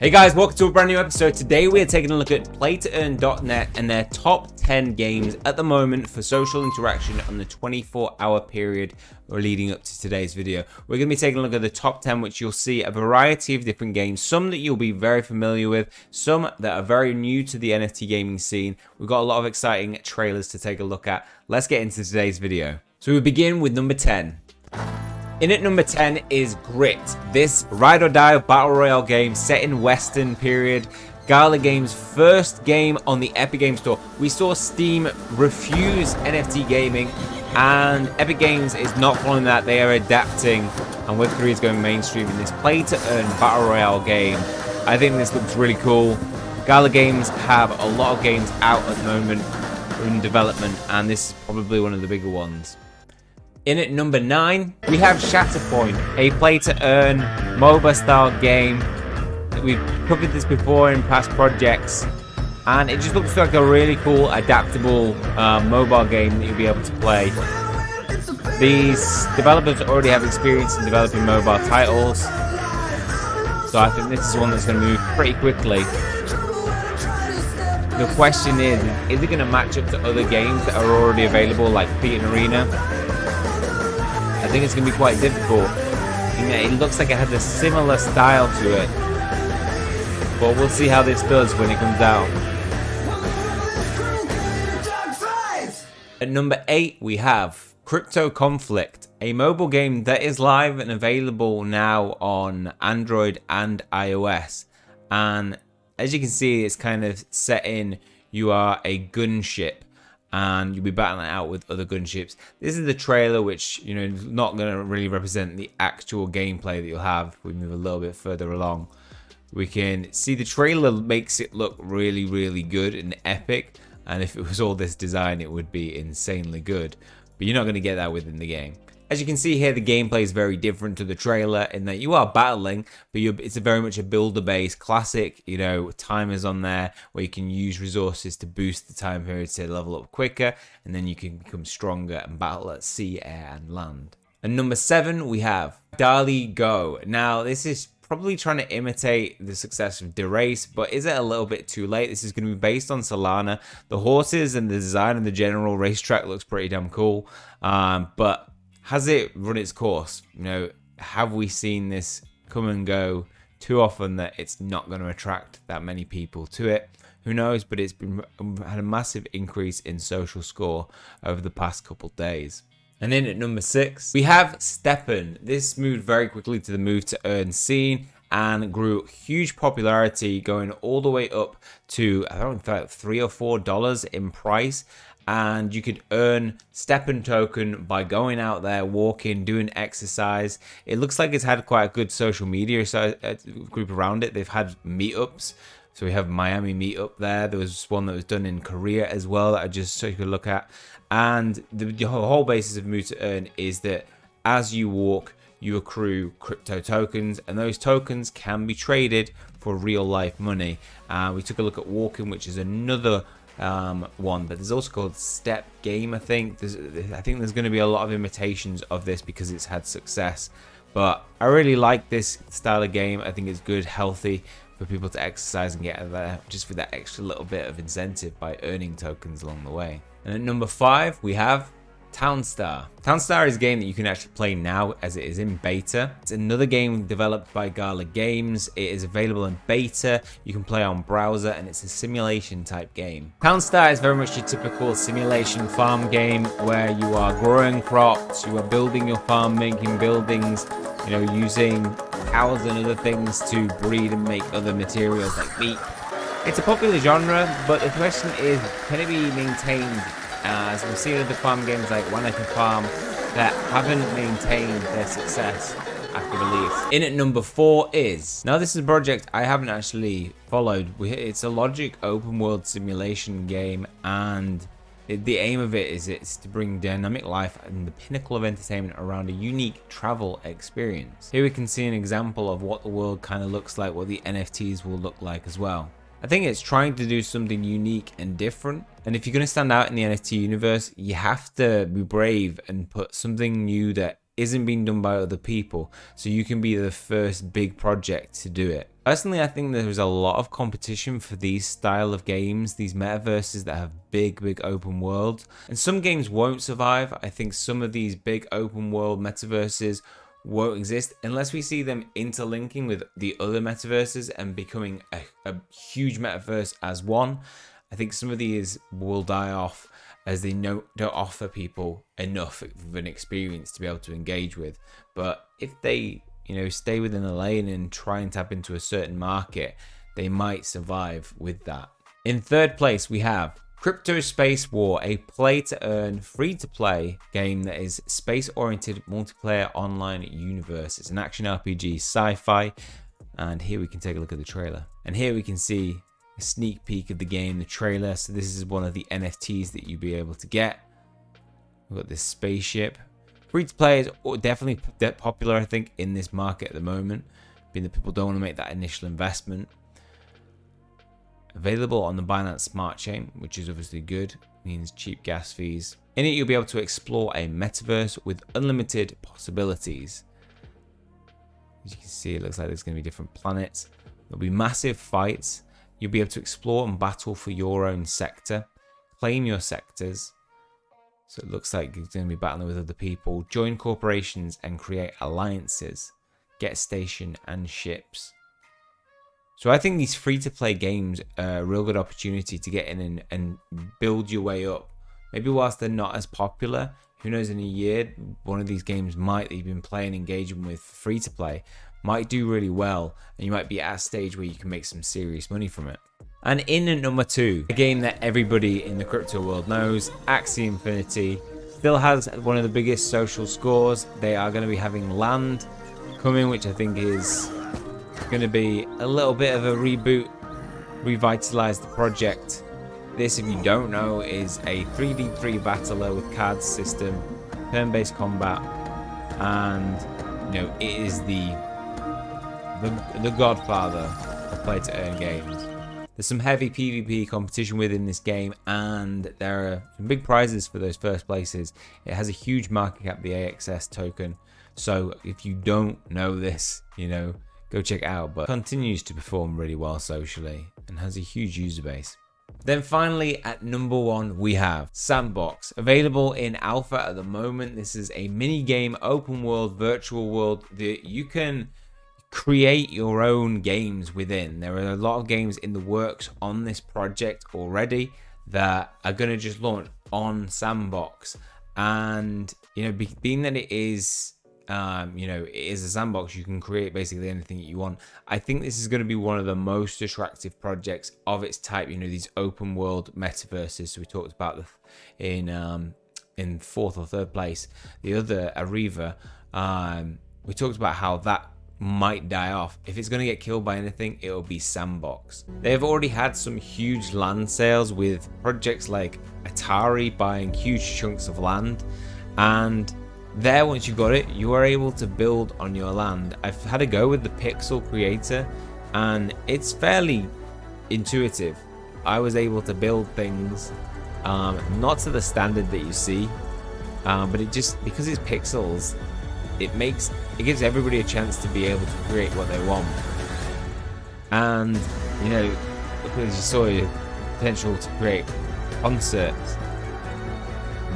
Hey guys, welcome to a brand new episode. Today we are taking a look at Play2Earn Net and their top 10 games at the moment for social interaction on the 24-hour period leading up to today's video. We're going to be taking a look at the top 10, which you'll see a variety of different games, some that you'll be very familiar with, some that are very new to the NFT gaming scene. We've got a lot of exciting trailers to take a look at. Let's get into today's video. So we begin with number 10. In at number 10 is Grit, this ride or die battle royale game set in Western period. Gala Games' first game on the Epic Games Store. We saw Steam refuse NFT gaming, and Epic Games is not following that. They are adapting, and Web3 is going mainstream in this play-to-earn battle royale game. I think this looks really cool. Gala Games have a lot of games out at the moment in development, and this is probably one of the bigger ones. In at number 9, we have Shatterpoint, a play-to-earn MOBA style game. We've covered this before in past projects, and it just looks like a really cool, adaptable mobile game that you'll be able to play. These developers already have experience in developing mobile titles, so I think this is one that's going to move pretty quickly. The question is it going to match up to other games that are already available, like Theater Arena? I think it's going to be quite difficult. It looks like it has a similar style to it, but we'll see how this does when it comes out. At number 8, we have Crypto Conflict, a mobile game that is live and available now on Android and iOS. And as you can see, it's kind of set in, you are a gunship, and you'll be battling it out with other gunships. This is the trailer, which, you know, not going to really represent the actual gameplay that you'll have. We move a little bit further along. We can see the trailer makes it look really, really good and epic. And if it was all this design, it would be insanely good. But you're not going to get that within the game. As you can see here, the gameplay is very different to the trailer in that you are battling, but it's very much a builder-based classic. You know, timers on there where you can use resources to boost the time period to level up quicker, and then you can become stronger and battle at sea, air, and land. And number 7, we have DALL-E Go. Now, this is probably trying to imitate the success of Derace, but is it a little bit too late? This is going to be based on Solana. The horses and the design of the general racetrack looks pretty damn cool, but has it run its course? You know, have we seen this come and go too often that it's not going to attract that many people to it? Who knows? But it's had a massive increase in social score over the past couple days. And then at number 6, we have Steppen. This moved very quickly to the move to earn scene and grew huge popularity, going all the way up to, I don't know, $3 or $4 in price. And you could earn Steppen token by going out there, walking, doing exercise. It looks like it's had quite a good social media group around it. They've had meetups. So we have Miami meetup there. There was one that was done in Korea as well that I just took a look at. And the whole basis of Move to Earn is that as you walk, you accrue crypto tokens, and those tokens can be traded for real life money. We took a look at walking, which is another one, but there's also called Step Game. I think there's going to be a lot of imitations of this because it's had success, but I really like this style of game. I think it's good, healthy for people to exercise and get there just with that extra little bit of incentive by earning tokens along the way. And at number 5, we have Townstar. Townstar is a game that you can actually play now as it is in beta. It's another game developed by Gala Games. It is available in beta. You can play on browser, and it's a simulation type game. Townstar is very much your typical simulation farm game where you are growing crops, you are building your farm, making buildings, you know, using cows and other things to breed and make other materials like meat. It's a popular genre, but the question is, can it be maintained? As we've seen other farm games like One Acre Farm that haven't maintained their success after release. In at number 4 is, now this is a project I haven't actually followed. It's a logic open world simulation game, and the aim of it is it's to bring dynamic life and the pinnacle of entertainment around a unique travel experience. Here we can see an example of what the world kind of looks like, what the NFTs will look like as well. I think it's trying to do something unique and different. And if you're going to stand out in the NFT universe, you have to be brave and put something new that isn't being done by other people, so you can be the first big project to do it. Personally, I think there's a lot of competition for these style of games, these metaverses that have big open worlds. And some games won't survive. I think some of these big open world metaverses won't exist unless we see them interlinking with the other metaverses and becoming a huge metaverse as one. I think some of these will die off as they don't offer people enough of an experience to be able to engage with. But if they stay within a lane and try and tap into a certain market, they might survive with that. In third place, we have Crypto Space War, a play-to-earn, free-to-play game that is space-oriented multiplayer online universe. It's an action RPG, sci-fi, and here we can take a look at the trailer. And here we can see a sneak peek of the game, the trailer. So this is one of the NFTs that you'll be able to get. We've got this spaceship. Free-to-play is definitely popular, I think, in this market at the moment, being that people don't want to make that initial investment. Available on the Binance Smart Chain, which is obviously good, means cheap gas fees. In it, you'll be able to explore a metaverse with unlimited possibilities. As you can see, it looks like there's going to be different planets. There'll be massive fights. You'll be able to explore and battle for your own sector, claim your sectors. So it looks like you're going to be battling with other people. Join corporations and create alliances. Get station and ships. So I think these free-to-play games are a real good opportunity to get in and build your way up. Maybe whilst they're not as popular, who knows, in a year, one of these games might that you've been playing, engaging with free-to-play, might do really well, and you might be at a stage where you can make some serious money from it. And in at number 2, a game that everybody in the crypto world knows, Axie Infinity, still has one of the biggest social scores. They are going to be having land coming, which I think is going to be a little bit of a reboot, revitalize the project. This, if you don't know, is a 3v3 battler with cards system, turn-based combat, and it is the godfather of play-to-earn games. There's some heavy PvP competition within this game, and there are some big prizes for those first places. It has a huge market cap, the AXS token. So if you don't know this, go check it out. But continues to perform really well socially and has a huge user base. Then finally, at number 1, we have Sandbox, available in alpha at the moment. This is a mini game, open world, virtual world that you can create your own games within. There are a lot of games in the works on this project already that are going to just launch on Sandbox. And being that it is it is a sandbox, you can create basically anything that you want. I think this is going to be one of the most attractive projects of its type. These open world metaverses. So we talked about in 4th or 3rd place, the other Arriva. We talked about how that might die off. If it's going to get killed by anything, it will be Sandbox. They've already had some huge land sales with projects like Atari buying huge chunks of land, and there, once you got it, you are able to build on your land. I've had a go with the Pixel Creator, and it's fairly intuitive. I was able to build things, not to the standard that you see, but it just, because it's pixels, it gives everybody a chance to be able to create what they want. And because you saw your potential to create concerts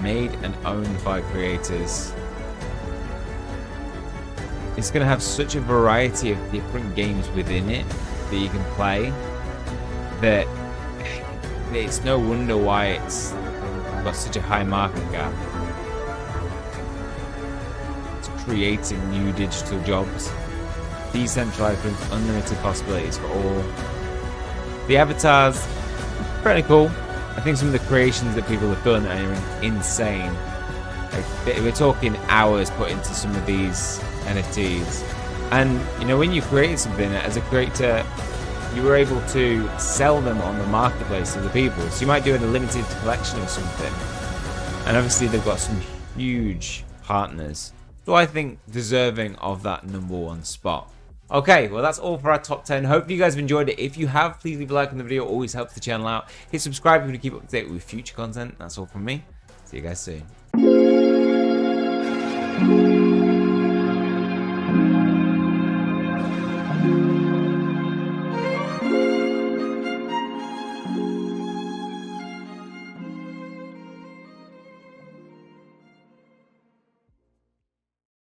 made and owned by creators. It's going to have such a variety of different games within it that you can play that it's no wonder why it's got such a high market cap. It's creating new digital jobs, decentralized with unlimited possibilities for all. The avatars, pretty cool. I think some of the creations that people have done are insane. Like, we're talking hours put into some of these NFTs. And when you created something as a creator, you were able to sell them on the marketplace to the people. So you might do a limited collection of something. And obviously they've got some huge partners. So I think deserving of that #1 spot. Okay, well that's all for our top 10. Hope you guys have enjoyed it. If you have, please leave a like on the video. Always helps the channel out. Hit subscribe if you want to keep up to date with future content. That's all from me. See you guys soon.